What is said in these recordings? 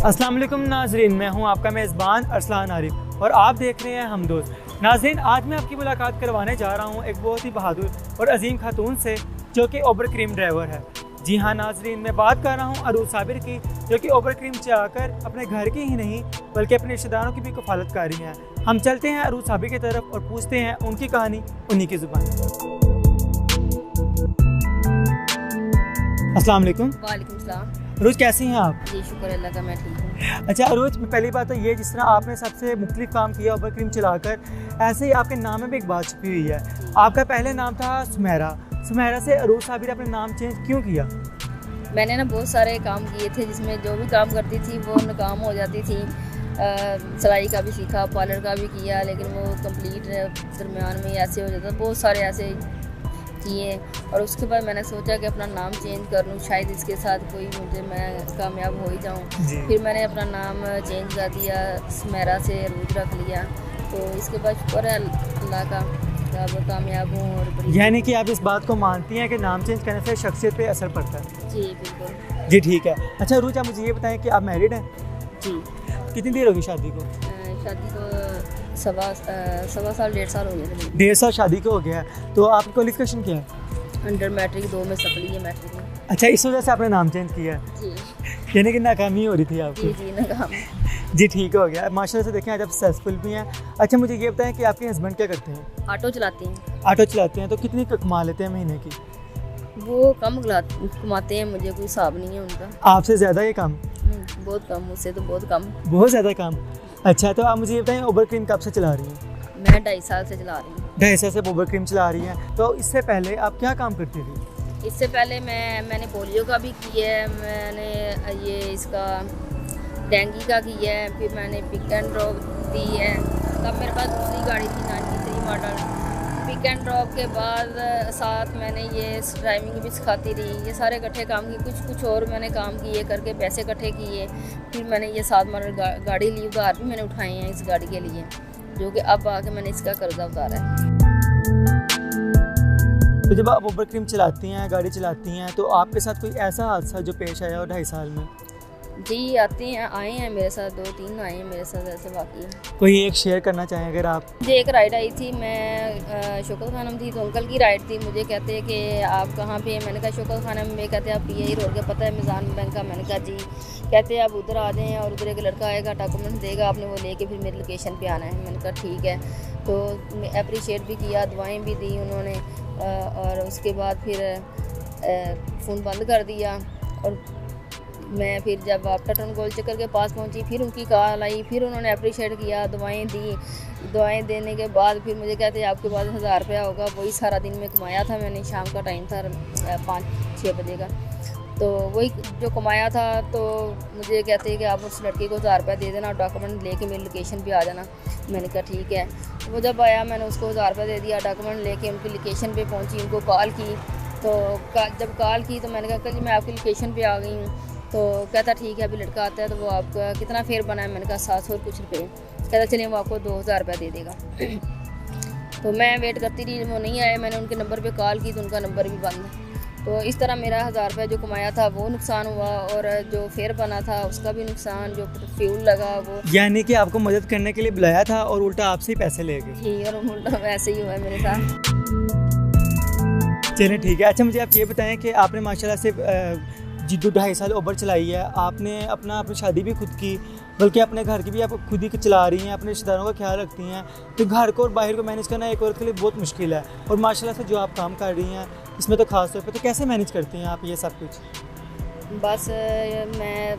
अस्सलाम वालेकुम नाजरीन, मैं हूं आपका मेज़बान अरसलान आरिफ और आप देख रहे हैं हम दोस्त। नाजरीन, आज मैं आपकी मुलाकात करवाने जा रहा हूं एक बहुत ही बहादुर और अजीम खातून से जो कि ओबर क्रीम ड्राइवर है। जी हाँ नाजरीन, मैं बात कर रहा हूं अरूज साबिर की, जो कि ओबर क्रीम चलाकर अपने घर की ही नहीं बल्कि अपने रिश्तेदारों की भी कफालत कर रही हैं। हम चलते हैं अरूज साबिर की तरफ और पूछते हैं उनकी कहानी उन्हीं की ज़ुबान। अस्सलाम वालेकुम। वालेकुम सलाम। अरूज, कैसी हैं आप? जी शुक्र अल्लाह का, मैं ठीक हूँ। अच्छा अरूज, पहली बात तो ये, जिस तरह आपने सबसे मुख्तलिफ काम किया ओबर क्रीम चलाकर, ऐसे ही आपके नाम में भी एक बात छुपी हुई है। आपका पहले नाम था सुमेरा, सुमेरा से अरूज साबिर आपने नाम चेंज क्यों किया? मैंने ना बहुत सारे काम किए थे जिसमें जो भी काम करती थी वो नाकाम हो जाती थी। सिलाई का भी सीखा, पार्लर का भी किया, लेकिन वो कंप्लीट दरमियान में ऐसे हो जाता। बहुत सारे ऐसे किए और उसके बाद मैंने सोचा कि अपना नाम चेंज कर लूँ, शायद इसके साथ मैं कामयाब हो ही जाऊँ। फिर मैंने अपना नाम चेंज कर दिया, सुमेरा से अरूज रख लिया। तो इसके बाद शुक्र है अल्लाह का, अब कामयाब हूँ। और यानी कि आप इस बात को मानती हैं कि नाम चेंज करने से शख्सियत पे असर पड़ता है? जी बिल्कुल। जी ठीक है। अच्छा अरूज, आप मुझे ये बताएं कि आप मैरिड हैं? जी। कितनी देर होगी शादी को? शादी को सवा साल 1.5 साल हो गए थे। 1.5 साल शादी को हो गया है। तो आपकी क्वालिफिकेशन क्या है? अंडर मैट्रिक 2 में सप्ली है, मैट्रिक में। अच्छा, इस वजह से आपने नाम चेंज किया है? जी। यानी कि नाकामी हो रही थी आपकी? जी नाकाम। जी ठीक हो गया, माशाल्लाह से देखें आज आप सक्सेसफुल भी हैं। अच्छा मुझे ये बताएं कि आपके हस्बैंड क्या करते हैं? ऑटो चलाते हैं। ऑटो चलाते हैं, तो कितनी कमा लेते हैं महीने की? वो कम कमाते हैं, मुझे कोई हिसाब नहीं है उनका। आपसे ज़्यादा ये कम? बहुत कम, मुझसे तो बहुत कम। बहुत ज़्यादा कम। अच्छा, तो आप मुझे ये बताएं ओबर क्रीम कब से चला रही हैं? मैं 2.5 साल से चला रही हूँ। 2.5 साल से ओबर क्रीम चला रही हैं। तो इससे पहले आप क्या काम करती थी? इससे पहले मैंने पोलियो का भी किया है, मैंने ये इसका डेंगू का किया है, फिर मैंने पिक एंड ड्रॉप दी है। तब मेरे पास दूसरी गाड़ी थी 93 मॉडल। पिक एंड ड्रॉप के बाद साथ मैंने ये ड्राइविंग भी सिखाती रही। ये सारे इकट्ठे काम किए, कुछ और मैंने काम किए करके पैसे इकट्ठे किए। फिर मैंने ये 7 मॉडल गाड़ी ली, उधार भी मैंने उठाए हैं इस गाड़ी के लिए, जो कि अब आके मैंने इसका कर्जा उतारा है। तो जब आप ओबर क्रीम चलाती हैं, गाड़ी चलाती हैं, तो आपके साथ कोई ऐसा हादसा जो पेश आया हो 2.5 साल में? जी आए हैं मेरे साथ, 2-3 आए हैं मेरे साथ ऐसे वाकई। कोई एक शेयर करना चाहें अगर आप? मुझे एक राइड आई थी, मैं शौकत खानम थी, तो अंकल की राइड थी। मुझे कहते हैं कि आप कहाँ पे हैं? मैंने कहा शौकत खानम में। कहते हैं आप PI रोड के पता है मिज़ान बैंक का? मैंने कहा जी। कहते हैं आप उधर आ जाएँ और उधर एक लड़का आएगा, डॉक्यूमेंट देगा, आपने वो लेके फिर मेरी लोकेशन पे आना है। मैंने कहा ठीक है। तो अप्रिशिएट भी किया, दुआएँ भी दी उन्होंने, और उसके बाद फिर फ़ोन बंद कर दिया। और मैं फिर जब आफ्टर टर्न गोल चक्कर के पास पहुंची, फिर उनकी कॉल आई, फिर उन्होंने अप्रिशिएट किया, दुआएं दी। दुआएं देने के बाद फिर मुझे कहते हैं आपके पास 1000 रुपया होगा। वही सारा दिन में कमाया था मैंने, शाम का टाइम था 5-6 बजे का, तो वही जो कमाया था। तो मुझे कहते हैं कि आप उस लड़के को 1000 रुपया दे देना और डॉक्यूमेंट लेके मेरी लोकेशन पे आ जाना। मैंने कहा ठीक है। वो जब आया मैंने उसको 1000 रुपया दे दिया, डॉक्यूमेंट लेके उनकी लोकेशन पे पहुंची, उनको कॉल की। तो जब कॉल की तो मैंने कहा जी मैं आपकी लोकेशन पे आ गई हूँ। तो कहता ठीक है, अभी लड़का आता है तो वो आपका कितना फेयर बना है? मैंने कहा 700 और कुछ रुपये। कहता चलिए वो आपको 2000 रुपया दे देगा। तो मैं वेट करती रही, वो नहीं आए। मैंने उनके नंबर पे कॉल की तो उनका नंबर भी बंद। तो इस तरह मेरा 1000 रुपया जो कमाया था वो नुकसान हुआ, और जो फेयर बना था उसका भी नुकसान, जो फ्यूल लगा वो। यानी कि आपको मदद करने के लिए बुलाया था और उल्टा आपसे ही पैसे ले गए? जी, और उल्टा वैसे ही हुआ मेरे साथ। चलिए ठीक है। अच्छा मुझे आप ये बताएं कि आपने माशाल्लाह से जिद्दू 2.5 साल ओबर चलाई है, आपने अपनी शादी भी खुद की, बल्कि अपने घर की भी आप खुद ही चला रही हैं, अपने रिश्तेदारों का ख्याल रखती हैं। तो घर को और बाहर को मैनेज करना एक औरत के लिए बहुत मुश्किल है, और माशाल्लाह से जो आप काम कर रही हैं इसमें तो खास तौर पे, तो कैसे मैनेज करती हैं आप ये सब कुछ? बस मैं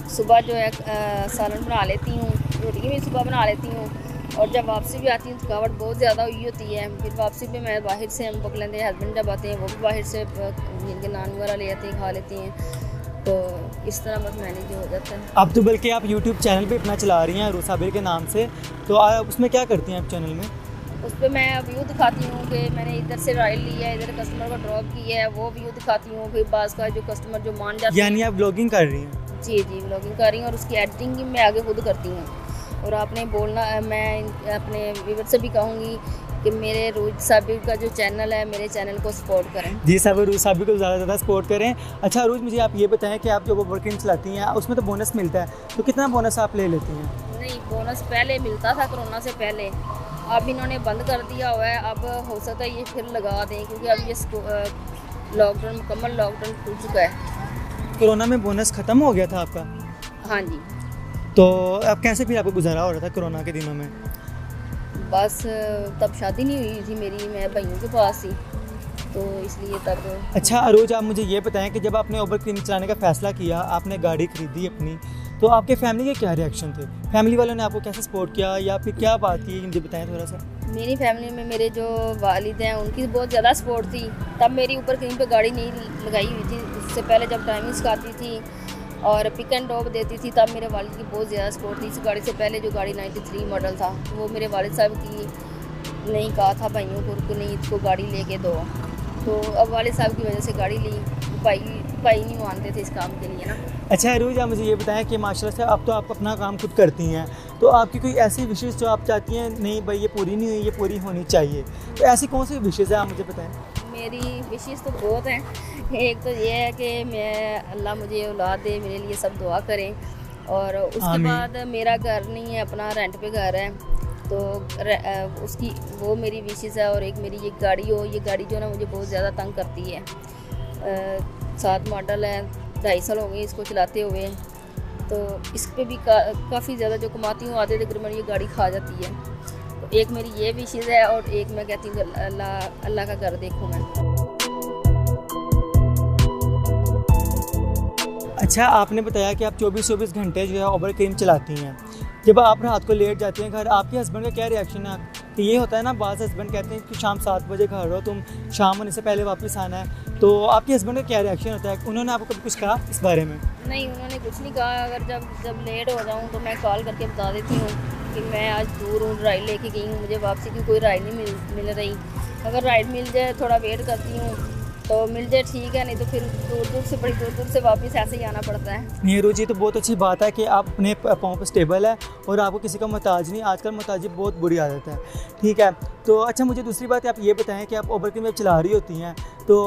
सुबह जो है सालन बना लेती हूँ, रोटी भी सुबह बना लेती हूँ, और जब वापसी भी आती हूँ थकावट बहुत ज़्यादा हुई होती है। फिर वापसी पे मैं बाहर से हम पक लेते हैं, हस्बैंड जब आते हैं वो भी बाहर से जिनके नान वगैरह ले आते हैं, खा लेती हैं। तो इस तरह बस मैनेज हो जाता है। अब तो बल्कि आप यूट्यूब चैनल पे अपना चला रही हैं अरूज साबिर के नाम से, तो उसमें क्या करती हैं आप चैनल में? उस पर मैं व्यू दिखाती हूँ कि मैंने इधर से राइड ली है, इधर कस्टमर को ड्रॉप किया है, वो व्यू दिखाती हूँ। फिर बास का जो कस्टमर जो मान जाते हैं। यानी आप ब्लॉगिंग कर रही हैं? जी ब्लॉगिंग कर रही हूँ, और उसकी एडिटिंग मैं आगे खुद करती हूँ। और आपने बोलना, मैं अपने व्यूअर से भी कहूँगी कि मेरे रोज साबिर का जो चैनल है, मेरे चैनल को सपोर्ट करें। जी साबिर को ज़्यादा सपोर्ट करें। अच्छा अरूज, मुझे आप ये बताएं कि आप जो वर्किंग चलाती हैं उसमें तो बोनस मिलता है, तो कितना बोनस आप ले लेती हैं? नहीं, बोनस पहले मिलता था कोरोना से पहले, अब इन्होंने बंद कर दिया हुआ है। अब हो सकता है ये फिर लगा दें, क्योंकि अब ये लॉकडाउन मुकम्मल लॉकडाउन खुल चुका है। कोरोना में बोनस ख़त्म हो गया था आपका? हाँ जी। तो अब कैसे फिर आपको गुजारा हो रहा था कोरोना के दिनों में? बस तब शादी नहीं हुई थी मेरी, मैं भाइयों के पास थी, तो इसलिए तब। अच्छा अरूज, आप मुझे ये बताएं कि जब आपने उबर क्रीम चलाने का फ़ैसला किया, आपने गाड़ी खरीदी अपनी, तो आपके फैमिली के क्या रिएक्शन थे? फैमिली वालों ने आपको कैसे सपोर्ट किया या फिर क्या बात थी, मुझे बताएं थोड़ा सा। मेरी फैमिली में मेरे जो वालिद हैं उनकी बहुत ज़्यादा सपोर्ट थी। तब मेरी ऊपर कहीं पे गाड़ी नहीं लगाई हुई थी, उससे पहले जब टाइमिंग सिखाती थी और पिक एंड ड्रॉप देती थी, तब मेरे वालिद की बहुत ज़्यादा सपोर्ट थी। इस गाड़ी से पहले जो गाड़ी 93 मॉडल था, वो मेरे वालिद साहब की नहीं कहा था भाइयों को नहीं इसको गाड़ी लेके दो, तो अब वालिद साहब की वजह से गाड़ी ली। भाई नहीं मानते थे इस काम के लिए ना। अच्छा अरूज, आप मुझे ये बताएं कि माशाल्लाह से अब तो आप अपना काम खुद करती हैं, तो आपकी कोई ऐसी विशेष जो आप चाहती हैं नहीं भाई ये पूरी नहीं हुई, ये पूरी होनी चाहिए, तो ऐसी कौन सी विशेष है आप मुझे बताएं? मेरी विशेष तो बहुत हैं। एक तो ये है कि मैं अल्लाह मुझे औलाद दे, मेरे लिए सब दुआ करें। और उसके बाद मेरा घर नहीं है, अपना रेंट पे घर है, तो उसकी वो मेरी विशेष है। और एक मेरी ये गाड़ी हो, ये गाड़ी जो ना मुझे बहुत ज़्यादा तंग करती है। 7 मॉडल है, 2.5 साल हो गए इसको चलाते हुए, तो इस पर भी काफ़ी ज़्यादा जो कमाती हूँ आधे तकरीबन ये गाड़ी खा जाती है। तो एक मेरी ये विशेष है, और एक मैं कहती हूँ अल्लाह का घर देखूँ मैं। अच्छा, आपने बताया कि आप 24 घंटे जो है उबर क्रीम चलाती हैं। जब आप रात को लेट जाती हैं घर, आपके हस्बैंड का क्या रिएक्शन है? कि ये होता है ना, बाज़ हस्बैंड कहते हैं कि शाम 7 बजे घर रहो, तुम शाम होने से पहले वापस आना है, तो आपके हस्बैंड का क्या रिएक्शन होता है? उन्होंने आपको कभी कुछ कहा इस बारे में? नहीं, उन्होंने कुछ नहीं कहा। अगर जब लेट हो जाऊँ तो मैं कॉल करके बता देती हूँ कि मैं आज दूर हूँ, राइड लेके गई हूँ, मुझे वापसी की कोई राइड नहीं मिल रही। अगर राइड मिल जाए, थोड़ा वेट करती हूँ, तो मिल जाए ठीक है, नहीं तो फिर बड़ी दूर से वापस ऐसे ही आना पड़ता है। नीरू जी, तो बहुत अच्छी बात है कि आप अपने पाँव पर स्टेबल है और आपको किसी का मोहताज नहीं। आजकल मोहताजी बहुत बुरी आदत है, ठीक है। तो अच्छा, मुझे दूसरी बात आप ये बताएं कि आप उबर क्रीम जब चला रही होती हैं, तो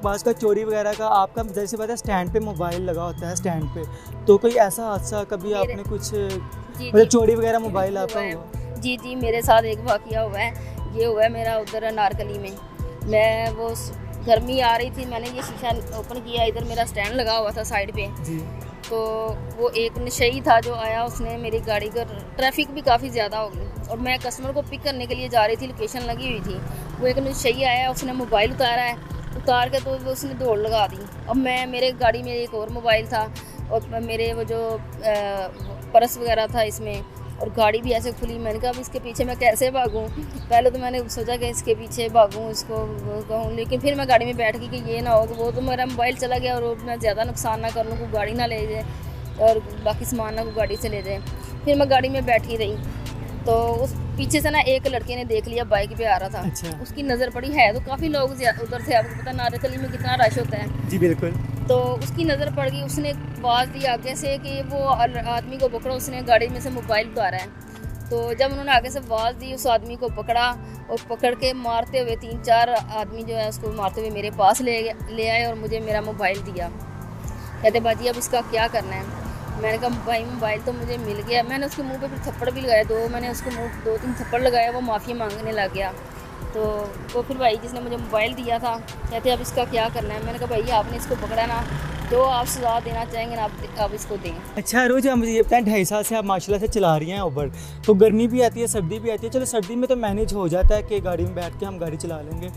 बाज़ का चोरी वगैरह का आपका जैसे बात है, स्टैंड पे मोबाइल लगा होता है स्टैंड पे, तो कोई ऐसा हादसा कभी आपने कुछ मतलब चोरी वगैरह मोबाइल आपका हुआ? जी, मेरे साथ एक वाक़या हुआ है। ये हुआ है मेरा उधर अनारकली में। मैं वो गर्मी आ रही थी, मैंने ये शीशा ओपन किया, इधर मेरा स्टैंड लगा हुआ था साइड पे जी। तो वो एक नशई था जो आया, उसने मेरी गाड़ी का, ट्रैफिक भी काफ़ी ज़्यादा हो गई और मैं कस्टमर को पिक करने के लिए जा रही थी, लोकेशन लगी हुई थी। वो एक नशई आया, उसने मोबाइल उतार के तो उसने दौड़ लगा दी। अब मेरे गाड़ी में एक और मोबाइल था और मेरे वो जो पर्स वगैरह था इसमें, और गाड़ी भी ऐसे खुली। मैंने कहा अब इसके पीछे मैं कैसे भागूं? पहले तो मैंने सोचा कि इसके पीछे भागूं, इसको कहूँ, लेकिन फिर मैं गाड़ी में बैठ गई कि ये ना हो कि वो तो मेरा मोबाइल चला गया और मैं ज़्यादा नुकसान ना कर लूँ, कोई गाड़ी ना ले जाए और बाकी सामान ना कोई गाड़ी से ले जाए। फिर मैं गाड़ी में बैठी रही, तो उस पीछे से ना एक लड़के ने देख लिया, बाइक पे आ रहा था। अच्छा। उसकी नज़र पड़ी है तो काफ़ी लोग उधर से, आपको पता नारकली में कितना रश होता है। जी बिल्कुल। तो उसकी नज़र पड़ गई, उसने आवाज़ दी आगे से कि वो आदमी को पकड़ो, उसने गाड़ी में से मोबाइल उतारा है। तो जब उन्होंने आगे से आवाज़ दी, उस आदमी को पकड़ा और पकड़ के मारते हुए 3-4 आदमी जो है उसको मारते हुए मेरे पास ले आए और मुझे मेरा मोबाइल दिया। कहते बाजी अब इसका क्या करना है? मैंने कहा भाई मोबाइल तो मुझे मिल गया। मैंने उसके मुंह पे फिर थप्पड़ भी लगाया, मैंने उसके मुंह 2-3 थप्पड़ लगाया, वो माफ़ी मांगने लग गया। तो वो फिर भाई जिसने मुझे मोबाइल दिया था कहते अब इसका क्या करना है? मैंने कहा भाई आपने इसको पकड़ा ना, जो आप सजा देना चाहेंगे ना आप इसको दें। अच्छा रोज, मुझे ये बताएं 2.5 साल से आप माशाल्लाह से चला रही हैं उबर, तो गर्मी भी आती है, सर्दी भी आती है। चलो सर्दी में तो मैनेज हो जाता है कि गाड़ी में बैठ के हम गाड़ी चला लेंगे,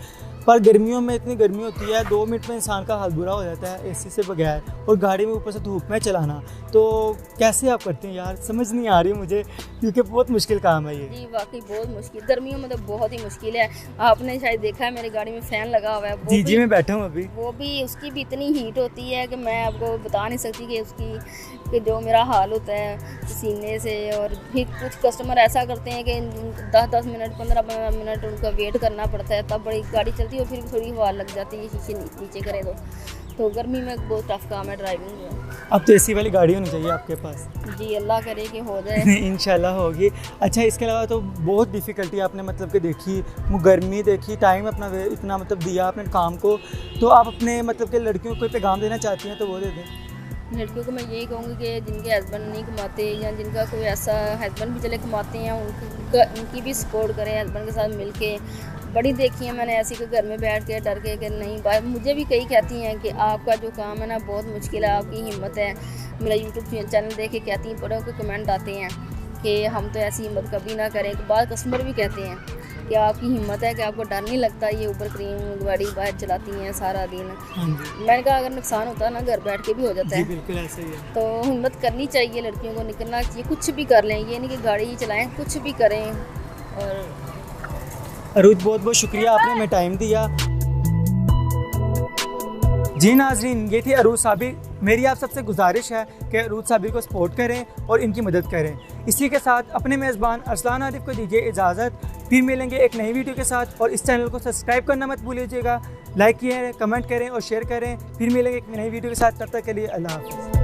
पर गर्मियों में इतनी गर्मी होती है 2 मिनट में इंसान का हाल बुरा हो जाता है एसी से बगैर, और गाड़ी में ऊपर से धूप में चलाना। तो कैसे आप करते हैं यार, समझ नहीं आ रही मुझे, क्योंकि बहुत मुश्किल काम है ये। जी वाकई बहुत मुश्किल, गर्मियों में तो बहुत ही मुश्किल है। आपने शायद देखा है मेरी गाड़ी में फ़ैन लगा हुआ है। जी मैं बैठा हूँ अभी। वो भी उसकी भी इतनी हीट होती है कि मैं आपको बता नहीं सकती कि उसकी जो मेरा हाल होता है पसीने से। और फिर कुछ कस्टमर ऐसा करते हैं कि 10-10 मिनट 15-15 मिनट उनका वेट करना पड़ता है, तब बड़ी गाड़ी चलती है और फिर थोड़ी हवा लग जाती है शीशे नीचे करे तो गर्मी में बहुत टफ काम है ड्राइविंग। अब तो एसी वाली गाड़ी होनी चाहिए आपके पास। जी अल्लाह करे कि हो जाए। इंशाल्लाह होगी। अच्छा, इसके अलावा तो बहुत डिफ़िकल्टी आपने मतलब कि देखी, वो गर्मी देखी, टाइम अपना इतना मतलब दिया आपने काम को, तो आप अपने मतलब कि लड़कियों को कोई पैगाम देना चाहती हैं तो वो दे दें। लड़कियों को मैं यही कहूँगी कि जिनके हस्बैंड नहीं कमाते या जिनका कोई ऐसा हस्बैंड भी चले कमाते हैं, उनकी भी सपोर्ट करें हस्बैंड के साथ मिल के। बड़ी देखी है मैंने ऐसी कि घर में बैठ के डर के कि नहीं बात, मुझे भी कई कहती हैं कि आपका जो काम है ना बहुत मुश्किल है, आपकी हिम्मत है। मेरा यूट्यूब चैनल देख के कहती हैं, बड़ों के कमेंट आते हैं कि हम तो ऐसी हिम्मत कभी ना करें। बाद कस्टमर भी कहते हैं कि आपकी हिम्मत है कि आपको डर नहीं लगता, ये ऊबर क्रीम गाड़ी बाहर चलाती हैं सारा दिन। मैंने कहा अगर नुकसान होता है ना घर बैठ के भी हो जाता है। बिल्कुल ऐसे ही है। तो हिम्मत करनी चाहिए लड़कियों को, निकलना चाहिए, कुछ भी कर लें, ये नहीं कि गाड़ी ही चलाएं, कुछ भी करें। और अरूज बहुत बहुत शुक्रिया, आपने हमें टाइम दिया। जी नाजरीन, ये थी अरूज साबिर। मेरी आप सबसे गुजारिश है कि अरूज साबिर को सपोर्ट करें और इनकी मदद करें। इसी के साथ अपने मेज़बान अरसलान आरिफ को दीजिए इजाज़त। फिर मिलेंगे एक नई वीडियो के साथ, और इस चैनल को सब्सक्राइब करना मत भूलिएगा। लाइक करें, कमेंट करें और शेयर करें। फिर मिलेंगे एक नई वीडियो के साथ, तब तक के लिए अल्लाह हाफ़िज़।